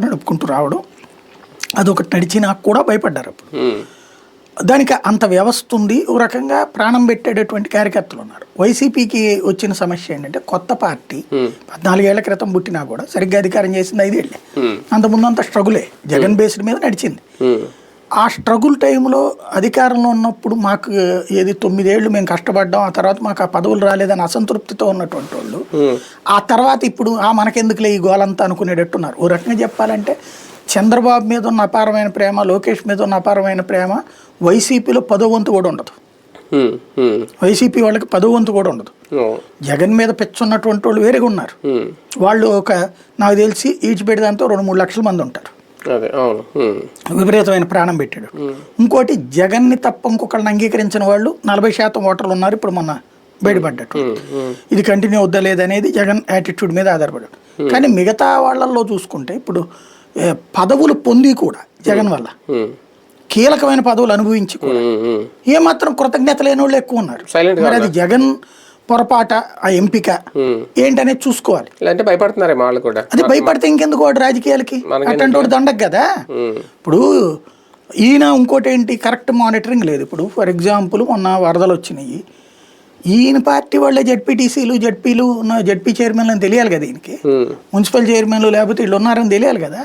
నడుపుకుంటూ రావడం అదొకటి నడిచినా కూడా భయపడ్డారు అప్పుడు. దానికి అంత వ్యవస్థ ఉంది. ఓ రకంగా ప్రాణం పెట్టేటటువంటి కార్యకర్తలు ఉన్నారు. వైసీపీకి వచ్చిన సమస్య ఏంటంటే కొత్త పార్టీ 14 ఏళ్ల క్రితం పుట్టినా కూడా సరిగ్గా అధికారం చేసింది 5 ఏళ్ళే. అంతకుముందంతా స్ట్రగులే, జగన్ బేస్డ్ మీద నడిచింది. ఆ స్ట్రగుల్ టైంలో అధికారంలో ఉన్నప్పుడు మాకు ఏది 9 ఏళ్ళు మేము కష్టపడ్డాం, ఆ తర్వాత మాకు ఆ పదవులు రాలేదని అసంతృప్తితో ఉన్నటువంటి వాళ్ళు ఆ తర్వాత ఇప్పుడు మనకెందుకులే ఈ గోలంతా అనుకునేటట్టున్నారు. ఓ రకంగా చెప్పాలంటే చంద్రబాబు మీద ఉన్న అపారమైన ప్రేమ, లోకేష్ మీద ఉన్న అపారమైన ప్రేమ వైసీపీలో 10వ వంతు కూడా ఉండదు. వైసీపీ వాళ్ళకి 10వ వంతు కూడా ఉండదు. జగన్ మీద పెచ్చున్నటువంటి వాళ్ళు వేరేగా ఉన్నారు. వాళ్ళు నాకు తెలిసి ఈడ్చిపెట్టేదాంతో 2-3 లక్షల మంది ఉంటారు. విపరీతమైన ప్రాణం పెట్టాడు. ఇంకోటి జగన్ని తప్ప ఇంకొకళ్ళని అంగీకరించిన వాళ్ళు 40% ఓటర్లు ఉన్నారు. ఇప్పుడు మొన్న బయటపడ్డట్టు ఇది కంటిన్యూ అవుద్దా లేదనేది జగన్ యాటిట్యూడ్ మీద ఆధారపడ్డాడు. కానీ మిగతా వాళ్ళల్లో చూసుకుంటే ఇప్పుడు పదవులు పొంది కూడా జగన్ వల్ల కీలకమైన పదవులు అనుభవించి కూడా ఏమాత్రం కృతజ్ఞత లేని వాళ్ళు ఎక్కువ ఉన్నారు. మరి అది జగన్ పొరపాట, ఆ ఎంపిక ఏంటనేది చూసుకోవాలి. అంటే భయపడుతున్నారు వాళ్ళు కూడా. అది భయపడితే ఇంకెందుకు వాడు రాజకీయాలకి అట్లాంటి వాడు దండకు కదా. ఇప్పుడు ఈయన ఇంకోటి ఏంటి, కరెక్ట్ మానిటరింగ్ లేదు. ఇప్పుడు ఫర్ ఎగ్జాంపుల్ మొన్న వరదలు వచ్చినాయి, ఈయన పార్టీ వాళ్ళే జడ్పీటీసీలు జడ్పీ చైర్మన్లు అని తెలియాలి కదా ఈయనకి. మున్సిపల్ చైర్మన్లు లేకపోతే వీళ్ళు ఉన్నారని తెలియాలి కదా.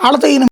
వాళ్ళతో ఈయన